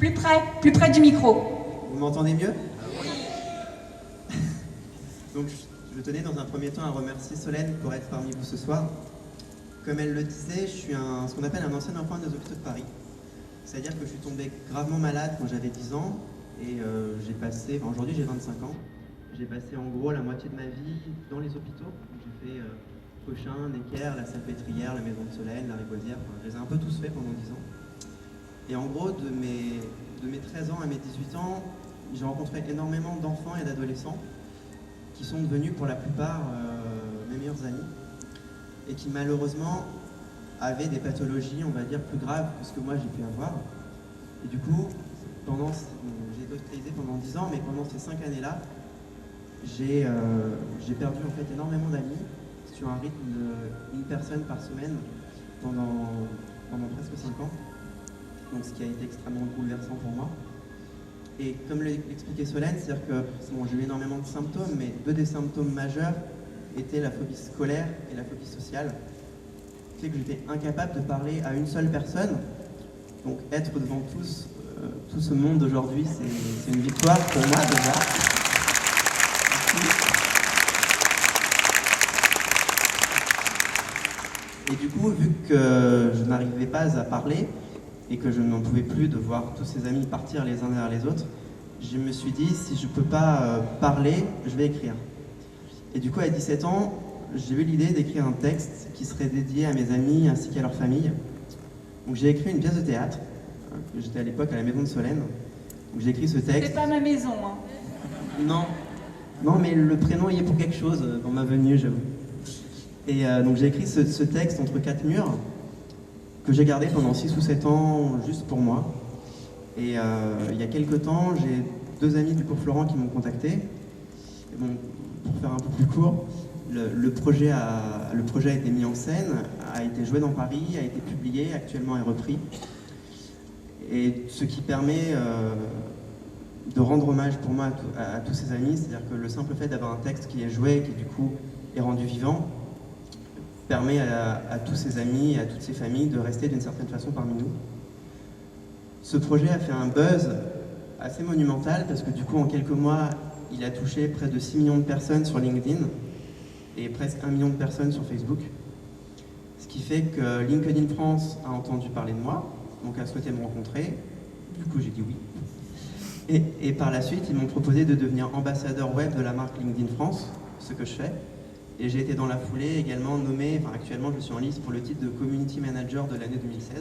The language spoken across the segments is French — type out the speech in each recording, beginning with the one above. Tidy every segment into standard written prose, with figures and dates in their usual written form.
plus près du micro. Vous m'entendez mieux? Donc je tenais dans un premier temps à remercier Solène pour être parmi vous ce soir. Comme elle le disait, je suis ce qu'on appelle un ancien enfant des hôpitaux de Paris. C'est-à-dire que je suis tombé gravement malade quand j'avais 10 ans et j'ai passé, aujourd'hui j'ai 25 ans, j'ai passé en gros la moitié de ma vie dans les hôpitaux. J'ai fait Cochin, Necker, la Salpêtrière, la Maison de Solène, la Ribaudière, je les ai un peu tous faits pendant 10 ans. Et en gros, de mes 13 ans à mes 18 ans, j'ai rencontré énormément d'enfants et d'adolescents qui sont devenus pour la plupart mes meilleurs amis et qui malheureusement avaient des pathologies, on va dire, plus graves que ce que moi j'ai pu avoir. Et du coup, j'ai été hospitalisé pendant 10 ans, mais pendant ces 5 années-là, j'ai perdu en fait énormément d'amis sur un rythme d'une personne par semaine pendant presque 5 ans. Donc ce qui a été extrêmement bouleversant pour moi. Et comme l'expliquait Solène, c'est-à-dire que j'ai eu énormément de symptômes, mais deux des symptômes majeurs étaient la phobie scolaire et la phobie sociale. Ce qui fait que j'étais incapable de parler à une seule personne. Donc être devant tout ce monde aujourd'hui, c'est une victoire pour moi déjà. Et du coup, vu que je n'arrivais pas à parler, et que je n'en pouvais plus de voir tous ces amis partir les uns derrière les autres, je me suis dit, si je ne peux pas parler, je vais écrire. Et du coup, à 17 ans, j'ai eu l'idée d'écrire un texte qui serait dédié à mes amis ainsi qu'à leur famille. Donc j'ai écrit une pièce de théâtre, j'étais à l'époque à la Maison de Solène. Donc j'ai écrit ce texte. C'est pas ma maison, hein. Non, mais le prénom y est pour quelque chose dans ma venue, j'avoue. Et donc j'ai écrit ce texte entre 4 murs, que j'ai gardé pendant 6 ou 7 ans juste pour moi. Et il y a quelques temps, j'ai 2 amis du cours Florent qui m'ont contacté. Et bon, pour faire un peu plus court, le projet a été mis en scène, a été joué dans Paris, a été publié, actuellement est repris. Et ce qui permet de rendre hommage pour moi à tous ces amis, c'est-à-dire que le simple fait d'avoir un texte qui est joué, qui du coup est rendu vivant, permet à tous ses amis et à toutes ses familles de rester d'une certaine façon parmi nous. Ce projet a fait un buzz assez monumental parce que du coup en quelques mois il a touché près de 6 millions de personnes sur LinkedIn et presque 1 million de personnes sur Facebook. Ce qui fait que LinkedIn France a entendu parler de moi, donc a souhaité me rencontrer. Du coup j'ai dit oui. Et par la suite ils m'ont proposé de devenir ambassadeur web de la marque LinkedIn France, ce que je fais. Et j'ai été dans la foulée également nommé, actuellement je suis en lice pour le titre de Community Manager de l'année 2016,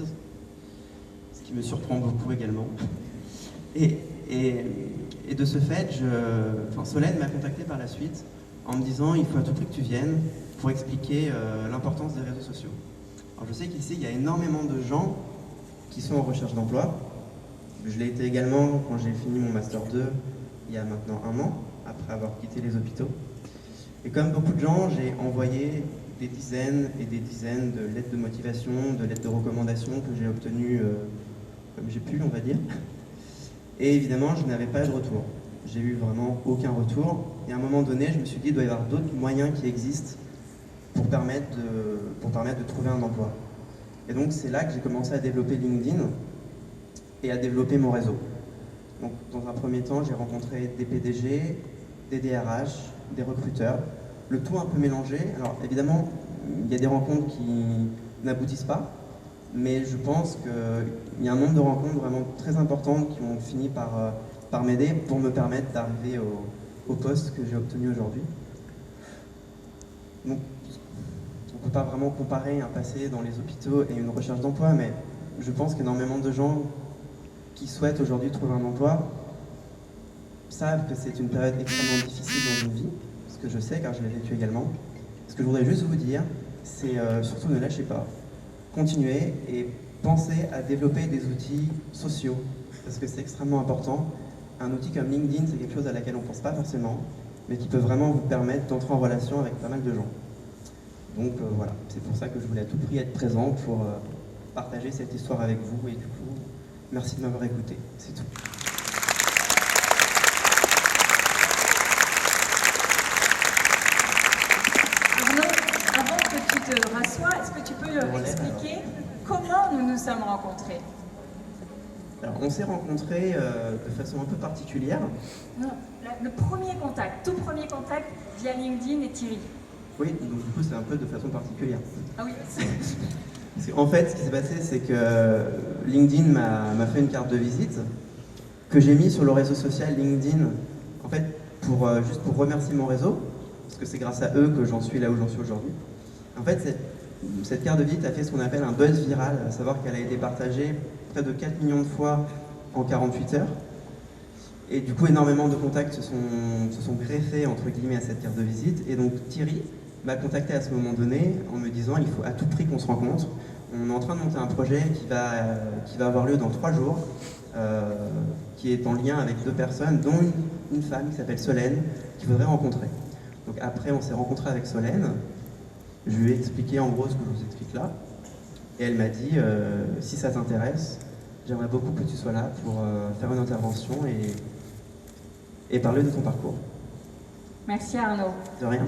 ce qui me surprend beaucoup également. Et de ce fait, Solène m'a contacté par la suite en me disant il faut à tout prix que tu viennes pour expliquer l'importance des réseaux sociaux. Alors je sais qu'ici il y a énormément de gens qui sont en recherche d'emploi. Je l'ai été également quand j'ai fini mon Master 2 il y a maintenant 1 an, après avoir quitté les hôpitaux. Et comme beaucoup de gens, j'ai envoyé des dizaines et des dizaines de lettres de motivation, de lettres de recommandation que j'ai obtenues comme j'ai pu, on va dire. Et évidemment, je n'avais pas de retour. J'ai eu vraiment aucun retour. Et à un moment donné, je me suis dit, il doit y avoir d'autres moyens qui existent pour permettre de trouver un emploi. Et donc, c'est là que j'ai commencé à développer LinkedIn et à développer mon réseau. Donc, dans un premier temps, j'ai rencontré des PDG, des DRH, des recruteurs, le tout un peu mélangé. Alors évidemment, il y a des rencontres qui n'aboutissent pas, mais je pense qu'il y a un nombre de rencontres vraiment très importantes qui ont fini par m'aider pour me permettre d'arriver au poste que j'ai obtenu aujourd'hui. Donc, on ne peut pas vraiment comparer un passé dans les hôpitaux et une recherche d'emploi, mais je pense qu'énormément de gens qui souhaitent aujourd'hui trouver un emploi savent que c'est une période extrêmement difficile dans une vie, ce que je sais car je l'ai vécu également. Ce que je voudrais juste vous dire, c'est surtout ne lâchez pas. Continuez et pensez à développer des outils sociaux, parce que c'est extrêmement important. Un outil comme LinkedIn, c'est quelque chose à laquelle on ne pense pas forcément, mais qui peut vraiment vous permettre d'entrer en relation avec pas mal de gens. Donc voilà, c'est pour ça que je voulais à tout prix être présent pour partager cette histoire avec vous, et du coup, merci de m'avoir écouté, c'est tout. Rassois, est-ce que tu peux leur expliquer comment nous nous sommes rencontrés? Alors, on s'est rencontrés de façon un peu particulière. Non, le premier contact, tout premier contact via LinkedIn et Thierry. Oui, donc du coup, c'est un peu de façon particulière. Ah oui. En fait, ce qui s'est passé, c'est que LinkedIn m'a fait une carte de visite que j'ai mis sur le réseau social LinkedIn, en fait, juste pour remercier mon réseau, parce que c'est grâce à eux que j'en suis là où j'en suis aujourd'hui. En fait, cette carte de visite a fait ce qu'on appelle un buzz viral, à savoir qu'elle a été partagée près de 4 millions de fois en 48 heures. Et du coup, énormément de contacts se sont greffés, entre guillemets, à cette carte de visite. Et donc, Thierry m'a contacté à ce moment donné en me disant il faut à tout prix qu'on se rencontre. On est en train de monter un projet qui va avoir lieu dans 3 jours, qui est en lien avec 2 personnes, dont une femme qui s'appelle Solène, qu'il faudrait rencontrer. Donc après, on s'est rencontré avec Solène. Je lui ai expliqué en gros ce que je vous explique là. Et elle m'a dit si ça t'intéresse, j'aimerais beaucoup que tu sois là pour faire une intervention et parler de ton parcours. Merci Arnaud. De rien.